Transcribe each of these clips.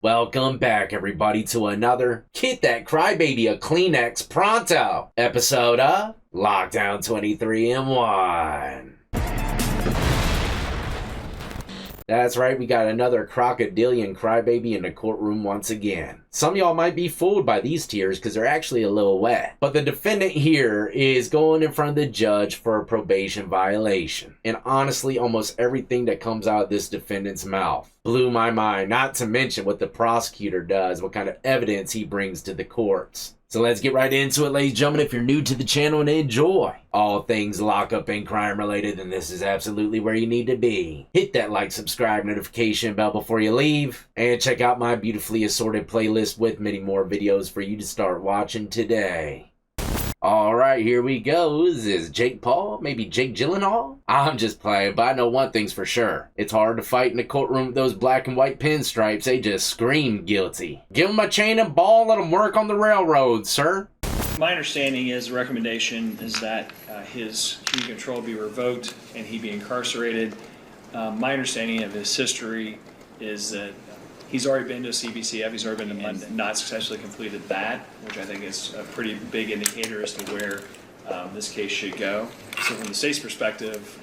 Welcome back, everybody, to another Get That Crybaby a Kleenex Pronto episode of Lockdown 23 in 1. That's right, we got another crocodilian crybaby in the courtroom once again. Some of y'all might be fooled by these tears because they're actually a little wet. But the defendant here is going in front of the judge for a probation violation. And honestly, almost everything that comes out of this defendant's mouth blew my mind, not to mention what the prosecutor does, what kind of evidence he brings to the courts. So let's get right into it, ladies and gentlemen. If you're new to the channel and enjoy all things lockup and crime related, then this is absolutely where you need to be. Hit that like, subscribe, notification bell before you leave, and check out my beautifully assorted playlist with many more videos for you to start watching today. Alright, here we go. Is this Jake Paul? Maybe Jake Gyllenhaal? I'm just playing, but I know one thing's for sure. It's hard to fight in the courtroom with those black and white pinstripes. They just scream guilty. Give them a chain and ball, let them work on the railroad, sir. My understanding is the recommendation is that his community control be revoked and he be incarcerated. My understanding of his history is that he's already been to a CBCF, he's already been to and not successfully completed that, which I think is a pretty big indicator as to where this case should go. So from the state's perspective,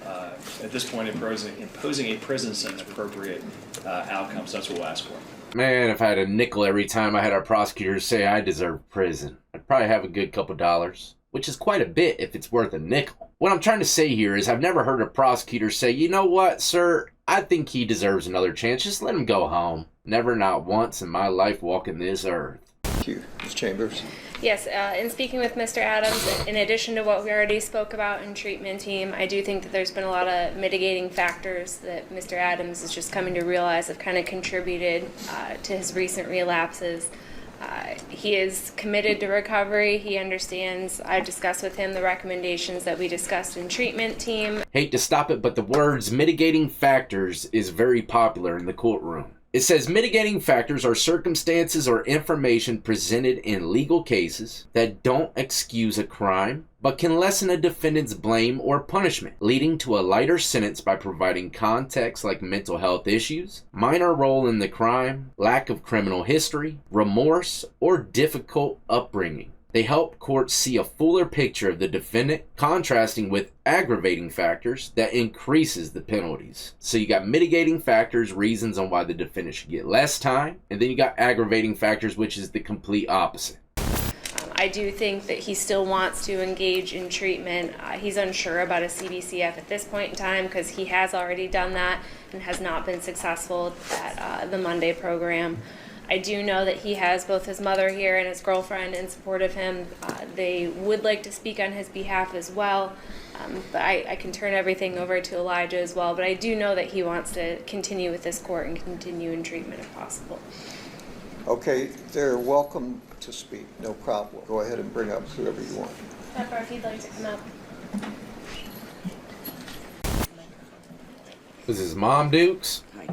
at this point imposing a prison sentence appropriate outcomes, that's what we'll ask for. Man, if I had a nickel every time I had our prosecutors say I deserve prison, I'd probably have a good couple dollars, which is quite a bit if it's worth a nickel. What I'm trying to say here is I've never heard a prosecutor say, you know what, sir, I think he deserves another chance. Just let him go home. Never, not once in my life walking this earth. Thank you. Ms. Chambers. Yes, in speaking with Mr. Adams, in addition to what we already spoke about in treatment team, I do think that there's been a lot of mitigating factors that Mr. Adams is just coming to realize have kind of contributed to his recent relapses. He is committed to recovery. He understands. I discussed with him the recommendations that we discussed in treatment team. Hate to stop it, but the words mitigating factors is very popular in the courtroom. It says mitigating factors are circumstances or information presented in legal cases that don't excuse a crime, but can lessen a defendant's blame or punishment, leading to a lighter sentence by providing context like mental health issues, minor role in the crime, lack of criminal history, remorse, or difficult upbringing. They help courts see a fuller picture of the defendant, contrasting with aggravating factors that increases the penalties. So you got mitigating factors, reasons on why the defendant should get less time, and then you got aggravating factors, which is the complete opposite. I do think that he still wants to engage in treatment. He's unsure about a CBCF at this point in time because he has already done that and has not been successful at the Monday program. I do know that he has both his mother here and his girlfriend in support of him. They would like to speak on his behalf as well, but I can turn everything over to Elijah as well. But I do know that he wants to continue with this court and continue in treatment if possible. Okay, they're welcome to speak, no problem. Go ahead and bring up whoever you want. Pepper, if you'd like to come up. This is Mom Dukes. Hi,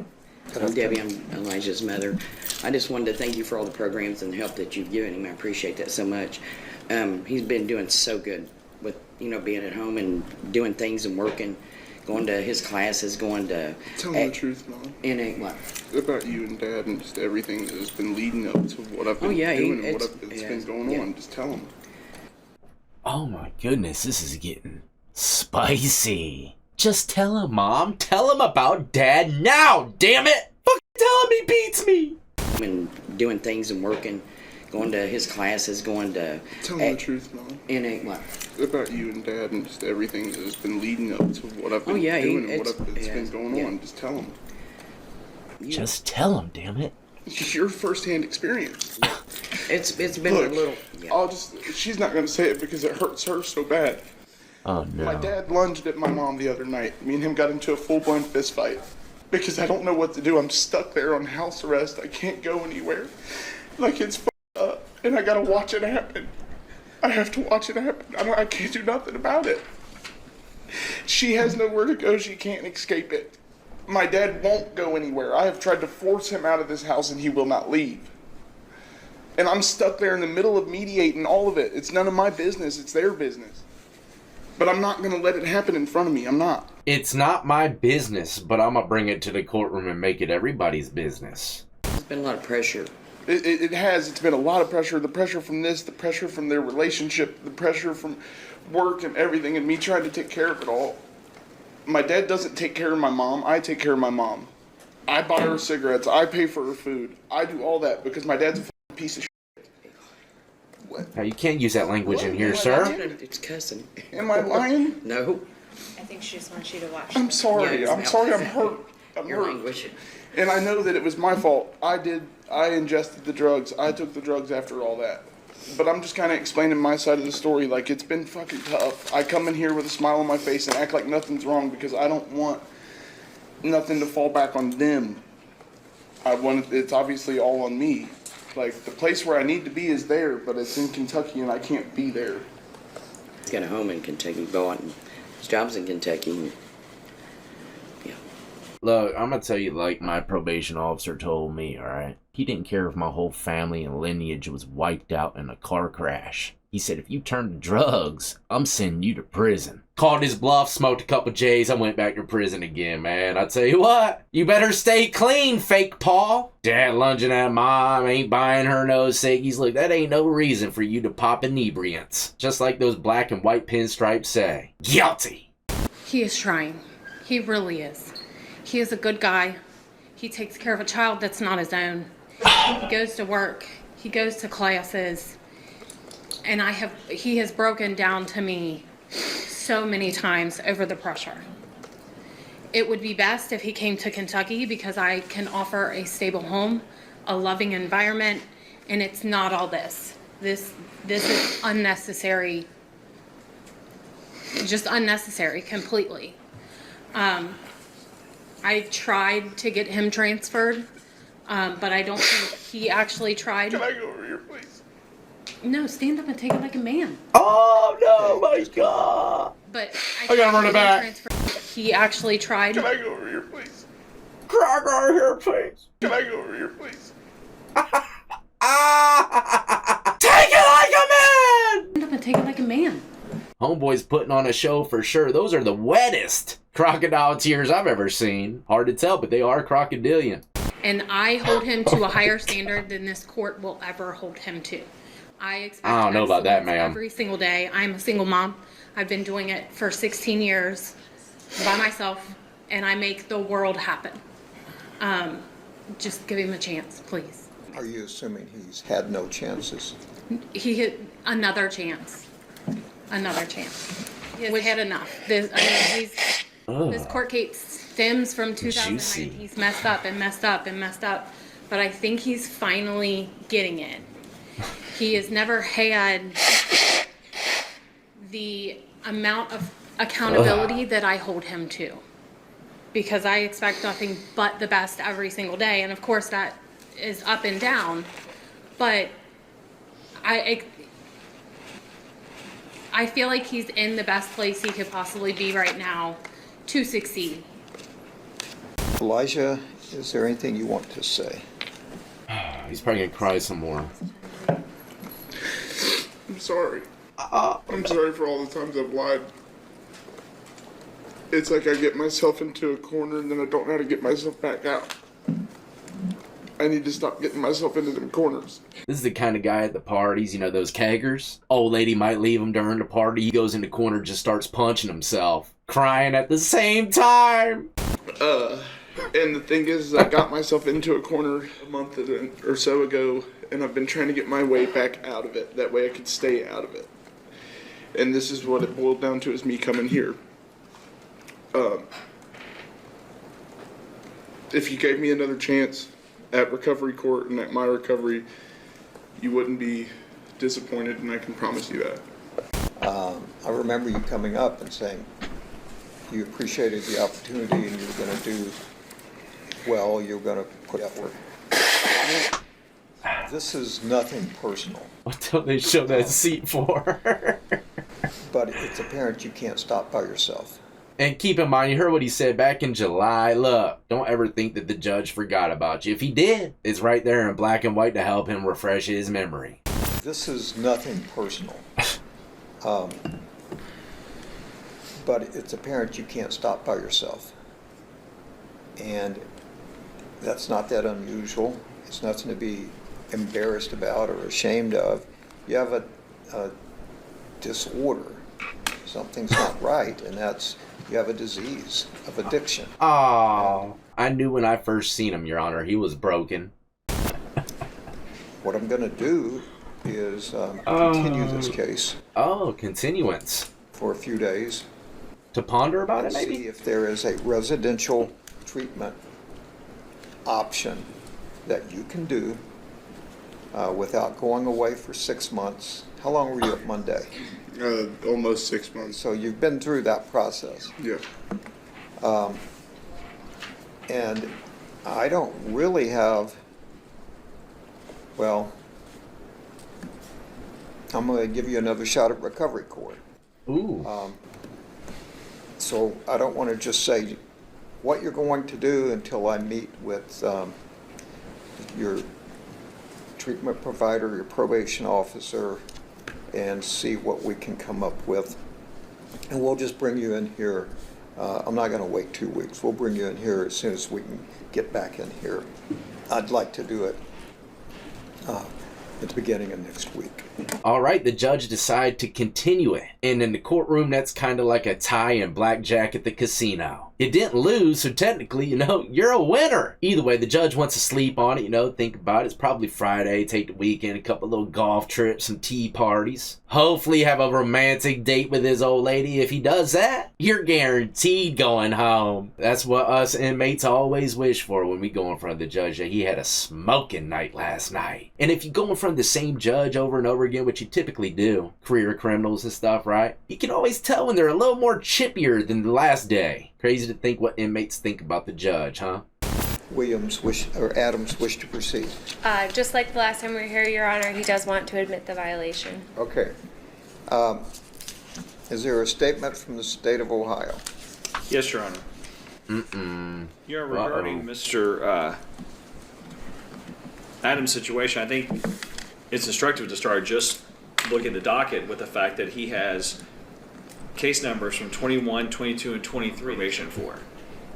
I'm Debbie. I'm Elijah's mother. I just wanted to thank you for all the programs and the help that you've given him. I appreciate that so much. He's been doing so good with, being at home and doing things and working, going to his classes, going to... Tell me the truth, Mom. What? About you and Dad and just everything that has been leading up to what I've been doing and what's been going on. Just tell him. Oh my goodness, this is getting spicy. Just tell him, Mom. Tell him about Dad now, damn it! Fucking tell him he beats me! And doing things and working, going to his classes, going to... Tell me the truth, Mom. What? About you and Dad and just everything that has been leading up to what I've been doing and what's been going on. Just tell him. Just tell him, damn it. It's your first-hand experience. It's been Look, a little... she's not going to say it because it hurts her so bad. Oh, no. My dad lunged at my mom the other night. Me and him got into a full-blown fist fight. Because I don't know what to do. I'm stuck there on house arrest. I can't go anywhere. Like, it's f***ed up. And I gotta watch it happen. I have to watch it happen. I can't do nothing about it. She has nowhere to go. She can't escape it. My dad won't go anywhere. I have tried to force him out of this house and he will not leave. And I'm stuck there in the middle of mediating all of it. It's none of my business. It's their business. But I'm not going to let it happen in front of me. I'm not. It's not my business, but I'm going to bring it to the courtroom and make it everybody's business. been a lot of pressure. It has. It's been a lot of pressure. The pressure from this, the pressure from their relationship, the pressure from work and everything, and me trying to take care of it all. My dad doesn't take care of my mom. I take care of my mom. I buy her cigarettes. I pay for her food. I do all that because my dad's a f***ing piece of shit. What? Now, you can't use that language in here, sir. It's cussing. Am I lying? No. I think she just wants you to watch. I'm sorry. Yeah, I'm sorry. I'm hurt. I'm Your hurt. language. And I know that it was my fault. I ingested the drugs. I took the drugs after all that. But I'm just kind of explaining my side of the story. Like, it's been fucking tough. I come in here with a smile on my face and act like nothing's wrong because I don't want nothing to fall back on them. It's obviously all on me. Like, the place where I need to be is there, but it's in Kentucky and I can't be there. He's got a home in Kentucky, going. His job's in Kentucky. Yeah. Look, I'm gonna tell you like my probation officer told me, alright? He didn't care if my whole family and lineage was wiped out in a car crash. He said, if you turn to drugs, I'm sending you to prison. Called his bluff, smoked a couple J's, I went back to prison again, man. I tell you what, you better stay clean, fake Paul. Dad lunging at mom, ain't buying her no ciggies. Look, that ain't no reason for you to pop inebriants. Just like those black and white pinstripes say. Guilty. He is trying. He really is. He is a good guy. He takes care of a child that's not his own. He goes to work. He goes to classes. And he has broken down to me so many times over the pressure. It would be best if he came to Kentucky because I can offer a stable home, a loving environment, and it's not all this. This is unnecessary, just unnecessary completely. I tried to get him transferred, but I don't think he actually tried. Can I go over here, please? No, stand up and take it like a man. Oh no, my God. But I gotta run it back. He actually tried. Can I go over here, please? Crack over here, please. Can I go over here, please? Take it like a man! Stand up and take it like a man. Homeboy's putting on a show for sure. Those are the wettest crocodile tears I've ever seen. Hard to tell, but they are crocodilian. And I hold him to a higher standard than this court will ever hold him to. I expect I don't know about that, excellence ma'am. every single day. I'm a single mom. I've been doing it for 16 years by myself, and I make the world happen. Just give him a chance, please. Are you assuming he's had no chances? He hit another chance. Another chance. We've had enough. This court case stems from 2009. Juicy. He's messed up and messed up and messed up, but I think he's finally getting it. He has never had the amount of accountability that I hold him to, because I expect nothing but the best every single day, and of course that is up and down, but I feel like he's in the best place he could possibly be right now to succeed. Elijah, is there anything you want to say? He's probably gonna cry some more. I'm sorry. I'm sorry for all the times I've lied. It's like I get myself into a corner and then I don't know how to get myself back out. I need to stop getting myself into them corners. This is the kind of guy at the parties, you know, those keggers. Old lady might leave him during the party. He goes in the corner, just starts punching himself, crying at the same time. And the thing is, I got myself into a corner a month or so ago, and I've been trying to get my way back out of it. That way I could stay out of it. And this is what it boiled down to, is me coming here. If you gave me another chance at recovery court and at my recovery, you wouldn't be disappointed, and I can promise you that. I remember you coming up and saying you appreciated the opportunity and you were going to do well, you're going to put effort. This is nothing personal. What don't they show that seat for? But it's apparent you can't stop by yourself. And keep in mind, you heard what he said back in July. Look, don't ever think that the judge forgot about you. If he did, it's right there in black and white to help him refresh his memory. This is nothing personal. But it's apparent you can't stop by yourself. And that's not that unusual. It's nothing to be embarrassed about or ashamed of. You have a disorder. Something's not right, and that's, you have a disease of addiction. Oh, I knew when I first seen him, Your Honor, he was broken. What I'm going to do is continue this case Oh, continuance. for a few days To ponder about and it, see maybe? if there is a residential treatment option that you can do without going away for 6 months. How long were you at Monday? Almost 6 months. So you've been through that process. Yeah. And I don't really have, well, I'm going to give you another shot at recovery court. Ooh. So I don't want to just say what you're going to do until I meet with your treatment provider, your probation officer, and see what we can come up with. And we'll just bring you in here. I'm not going to wait 2 weeks. We'll bring you in here as soon as we can get back in here. I'd like to do it at the beginning of next week. All right, the judge decided to continue it. And in the courtroom, that's kind of like a tie and blackjack at the casino. You didn't lose, so technically, you're a winner. Either way, the judge wants to sleep on it, think about it. It's probably Friday, take the weekend, a couple little golf trips, some tea parties. Hopefully have a romantic date with his old lady. If he does that, you're guaranteed going home. That's what us inmates always wish for when we go in front of the judge, that he had a smoking night last night. And if you go in front of the same judge over and over again, which you typically do, career criminals and stuff, right? You can always tell when they're a little more chippier than the last day. Crazy to think what inmates think about the judge, huh? Adams wish to proceed. Just like the last time we were here, Your Honor, he does want to admit the violation. Okay. Is there a statement from the state of Ohio? Yes, Your Honor. Regarding Mr. Adams' situation, I think it's instructive to start just looking at the docket with the fact that he has case numbers from 21, 22, and 23 probation for.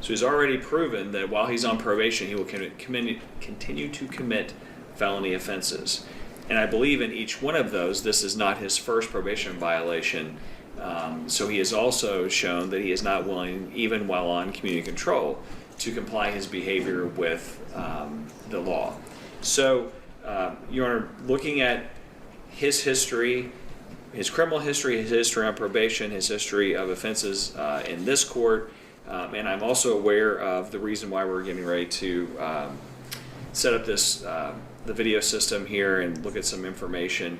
So he's already proven that while he's on probation, he will continue to commit felony offenses. And I believe in each one of those, this is not his first probation violation. So he has also shown that he is not willing, even while on community control, to comply his behavior with the law. So, Your Honor, looking at his history, his criminal history, his history on probation, his history of offenses in this court, and I'm also aware of the reason why we're getting ready to set up this the video system here and look at some information.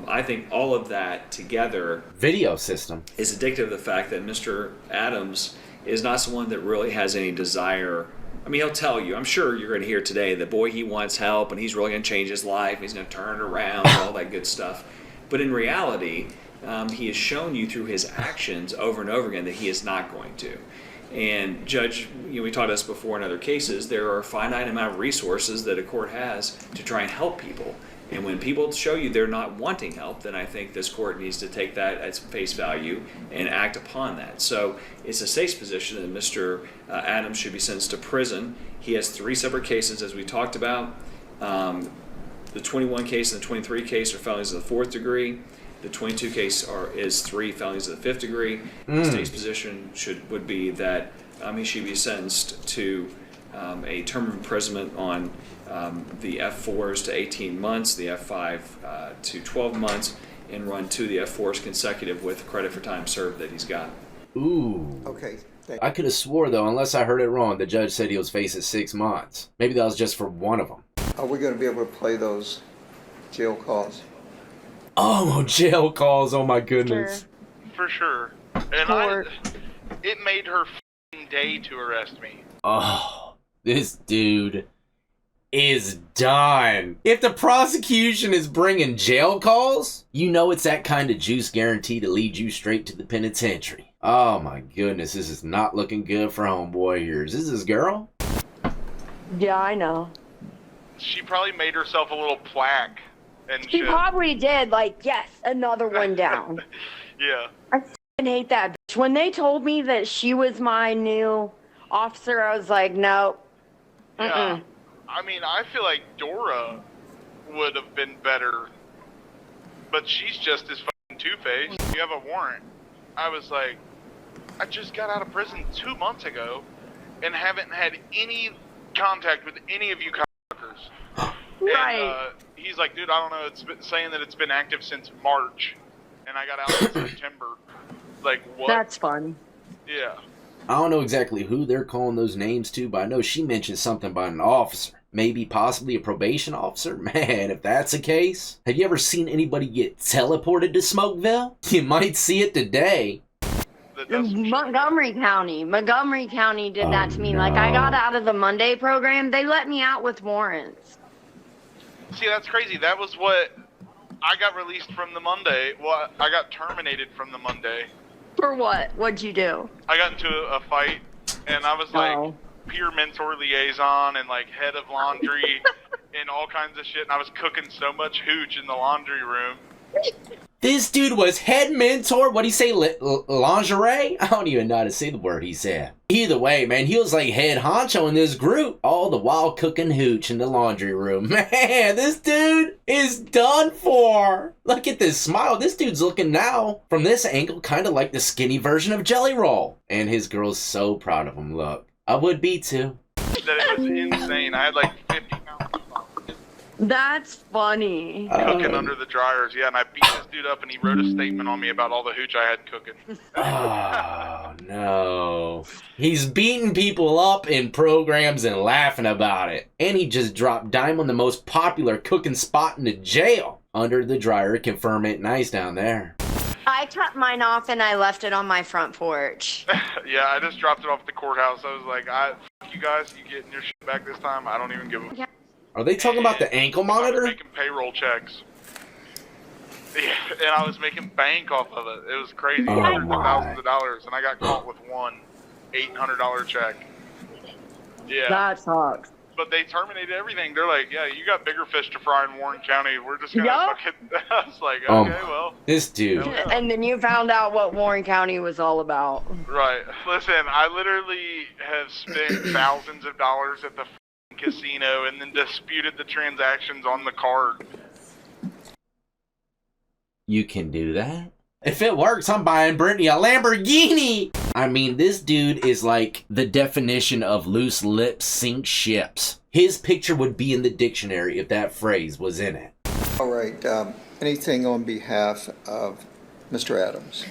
I think all of that together Video system is indicative of the fact that Mr. Adams is not someone that really has any desire. I mean, he'll tell you, I'm sure you're going to hear today that, boy, he wants help and he's really going to change his life, he's going to turn it around, and all that good stuff. But in reality, he has shown you through his actions over and over again that he is not going to. And Judge, we taught us before in other cases, there are a finite amount of resources that a court has to try and help people. And when people show you they're not wanting help, then I think this court needs to take that at face value and act upon that. So it's a state's position that Mr. Adams should be sentenced to prison. He has 3 separate cases, as we talked about. The 21 case and the 23 case are felonies of the 4th degree. The 22 case is 3 felonies of the 5th degree. The state's position would be that he should be sentenced to a term of imprisonment on the F4s to 18 months, the F5 to 12 months, and run 2 of the F4s consecutive with credit for time served that he's got. Ooh. Okay. I could have swore, though, unless I heard it wrong, the judge said he was facing 6 months. Maybe that was just for one of them. Are we going to be able to play those jail calls? Oh, jail calls, oh my goodness. For sure. And it made her f***ing day to arrest me. Oh, this dude is done. If the prosecution is bringing jail calls, it's that kind of juice guarantee to lead you straight to the penitentiary. Oh my goodness, this is not looking good for homeboy here. Is this his girl? Yeah, I know. She probably made herself a little plaque. And She probably did, yes, another one down. Yeah. I f***ing hate that bitch. When they told me that she was my new officer, I was like, no. Yeah. I mean, I feel like Dora would have been better, but she's just as fucking two-faced. You have a warrant. I was like, I just got out of prison 2 months ago and haven't had any contact with any of you cockers. Right. And he's like, dude, I don't know. It's been saying that it's been active since March, and I got out in September. Like, what? That's fun. Yeah. I don't know exactly who they're calling those names to, but I know she mentioned something about an officer. Maybe possibly a probation officer? Man, if that's the case, have you ever seen anybody get teleported to Smokeville? You might see it today. Montgomery County did that to me. Like, I got out of the Monday program. They let me out with warrants. See, that's crazy. That was what I got released from the Monday. Well, I got terminated from the Monday. For what? What'd you do? I got into a fight, and I was like peer mentor liaison and like head of laundry and all kinds of shit. And I was cooking so much hooch in the laundry room. This dude was head mentor. What'd he say? Lingerie? I don't even know how to say the word he said. Either way, man, he was like head honcho in this group. All the while cooking hooch in the laundry room. Man, this dude is done for. Look at this smile. This dude's looking now, from this angle, kind of like the skinny version of Jelly Roll. And his girl's so proud of him, look. I would be too. That it was insane. I had like 50 pounds of That's funny. cooking under the dryers. Yeah, and I beat this dude up, and he wrote a statement on me about all the hooch I had cooking. Oh, no. He's beating people up in programs and laughing about it. And he just dropped dime on the most popular cooking spot in the jail. Under the dryer, confirm it nice down there. I cut mine off and I left it on my front porch. Yeah, I just dropped it off at the courthouse. I was like, fuck you guys, you getting your shit back this time? I don't even give a... Are they talking about the ankle I was monitor? making payroll checks. Yeah, and I was making bank off of it. It was crazy, Oh, hundreds of my. thousands of dollars, and I got caught with one $800 check. Yeah, That sucks. but they terminated everything. They're like, yeah, you got bigger fish to fry in Warren County. We're just gonna Yup. fucking... I was like, Oh. okay, well, This dude. Yeah. And then you found out what Warren County was all about. right. Listen, I literally have spent thousands of dollars at the casino and then disputed the transactions on the card. You can do that? If it works, I'm buying Brittany a Lamborghini! I mean, this dude is like the definition of loose lips sink ships. His picture would be in the dictionary if that phrase was in it. All right, anything on behalf of Mr. Adams?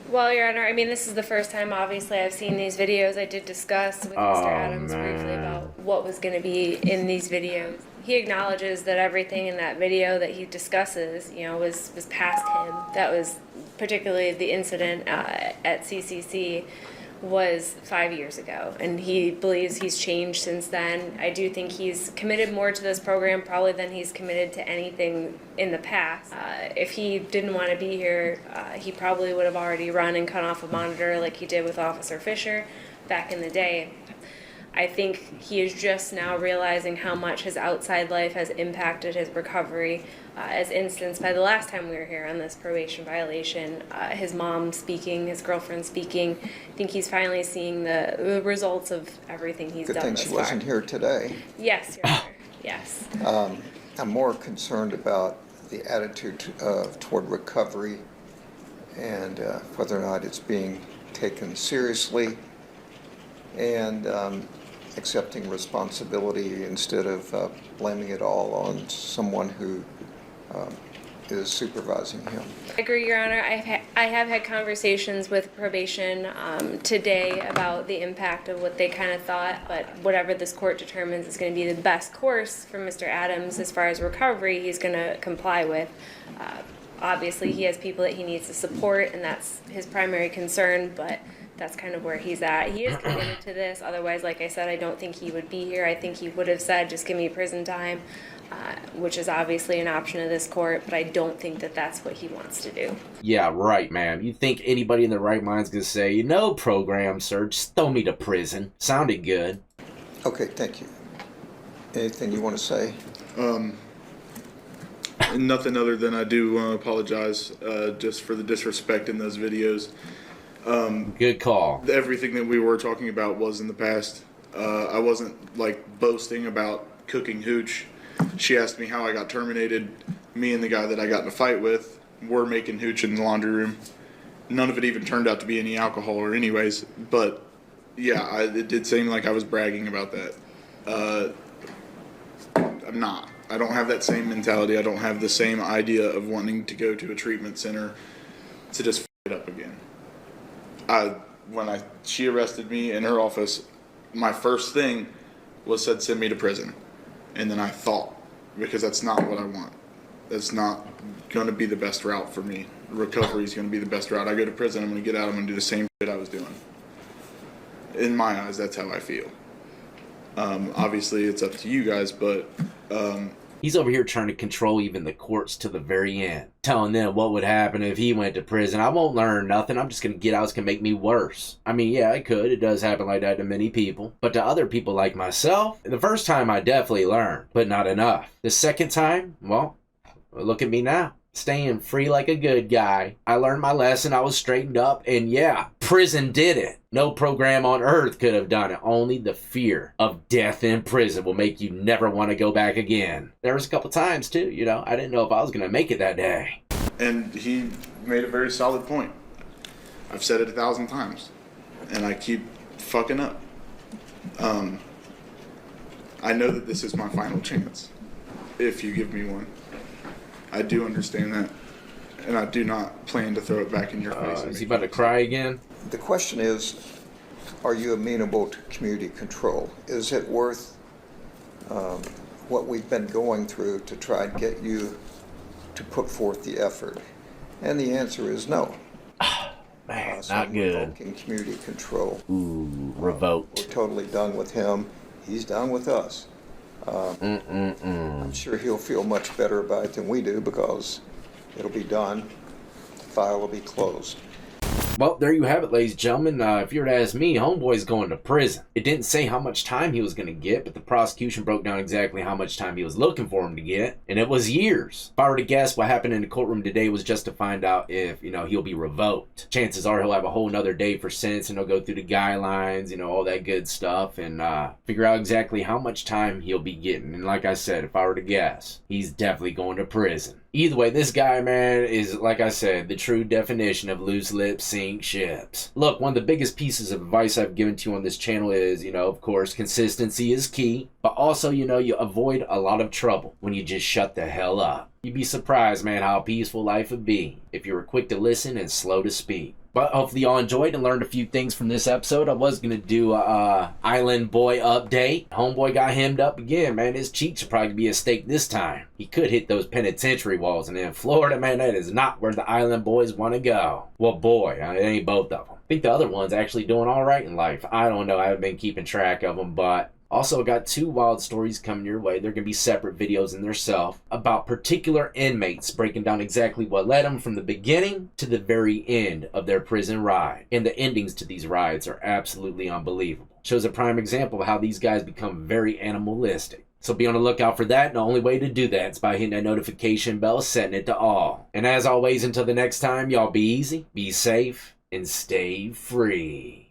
Well, Your Honor, I mean, this is the first time, obviously, I've seen these videos. I did discuss with Mr. Adams briefly man. about what was going to be in these videos. He acknowledges that everything in that video that he discusses, you know, was past him. That was particularly the incident at CCC was 5 years ago, and he believes he's changed since then. I do think he's committed more to this program probably than he's committed to anything in the past. If he didn't want to be here, he probably would have already run and cut off a monitor like he did with Officer Fisher back in the day. I think he is just now realizing how much his outside life has impacted his recovery, as instanced by the last time we were here on this probation violation. His mom speaking, his girlfriend speaking. I think he's finally seeing the results of everything he's Good done thing thus she far. wasn't here today. Yes, Your Honor. Yes. I'm more concerned about the attitude toward recovery and whether or not it's being taken seriously and accepting responsibility instead of blaming it all on someone who is supervising him. I agree, Your Honor. I have had conversations with probation today about the impact of what they kind of thought, but whatever this court determines is going to be the best course for Mr. Adams as far as recovery, he's going to comply with. Obviously, he has people that he needs to support, and that's his primary concern, but that's kind of where he's at. He is committed to this. Otherwise, like I said, I don't think he would be here. I think he would have said, just give me prison time, which is obviously an option of this court, but I don't think that that's what he wants to do. Yeah, right, man. You think anybody in their right mind's gonna say, you know, program, sir, just throw me to prison. Sounded good. Okay, thank you. Anything you want to say? Nothing other than I do apologize just for the disrespect in those videos. Good call. Everything that we were talking about was in the past. I wasn't like boasting about cooking hooch. She asked me how I got terminated. Me and the guy that I got in a fight with were making hooch in the laundry room. None of it even turned out to be any alcohol or anyways, but yeah, it did seem like I was bragging about that. I'm not. I don't have that same mentality. I don't have the same idea of wanting to go to a treatment center to just f it up again. When she arrested me in her office, my first thing was said, send me to prison. And then I thought, because that's not what I want. That's not going to be the best route for me. Recovery is going to be the best route. I go to prison, I'm going to get out, I'm going to do the same shit I was doing. In my eyes, that's how I feel. Obviously, it's up to you guys, but... He's over here trying to control even the courts to the very end, telling them what would happen if he went to prison. I won't learn nothing. I'm just going to get out. It's going to make me worse. I mean, yeah, it could. It does happen like that to many people. But to other people like myself, the first time I definitely learned, but not enough. The second time, well, look at me now. Staying free like a good guy. I learned my lesson. I was straightened up. And yeah, prison did it. No program on earth could have done it. Only the fear of death in prison will make you never want to go back again. There was a couple times too, you know. I didn't know if I was going to make it that day. And he made a very solid point. I've said it 1,000 times. And I keep fucking up. I know that this is my final chance. If you give me one. I do understand that, and I do not plan to throw it back in your face. Is he about to cry again? The question is, are you amenable to community control? Is it worth what we've been going through to try and get you to put forth the effort? And the answer is no. Man, So not we're good. revoking community control. Ooh, revoked. We're totally done with him. He's done with us. I'm sure he'll feel much better about it than we do because it'll be done. The file will be closed. Well, there you have it, ladies and gentlemen. If you were to ask me, homeboy's going to prison. It didn't say how much time he was going to get, but the prosecution broke down exactly how much time he was looking for him to get, and it was years. If I were to guess, what happened in the courtroom today was just to find out if, he'll be revoked. Chances are he'll have a whole nother day for sentencing. He'll go through the guidelines, all that good stuff, and figure out exactly how much time he'll be getting. And like I said, if I were to guess, he's definitely going to prison. Either way, this guy, man, is, like I said, the true definition of loose lips sink ships. Look, one of the biggest pieces of advice I've given to you on this channel is, of course, consistency is key. But also, you avoid a lot of trouble when you just shut the hell up. You'd be surprised, man, how peaceful life would be if you were quick to listen and slow to speak. But hopefully y'all enjoyed and learned a few things from this episode. I was going to do a Island Boy update. Homeboy got hemmed up again, man. His cheeks should probably be a steak this time. He could hit those penitentiary walls. And in Florida, man, that is not where the Island Boys want to go. Well, boy, it ain't both of them. I think the other one's actually doing all right in life. I don't know. I haven't been keeping track of them, but... Also got 2 wild stories coming your way. They're going to be separate videos in themselves about particular inmates breaking down exactly what led them from the beginning to the very end of their prison ride. And the endings to these rides are absolutely unbelievable. Shows a prime example of how these guys become very animalistic. So be on the lookout for that. And the only way to do that is by hitting that notification bell, setting it to all. And as always, until the next time, y'all be easy, be safe, and stay free.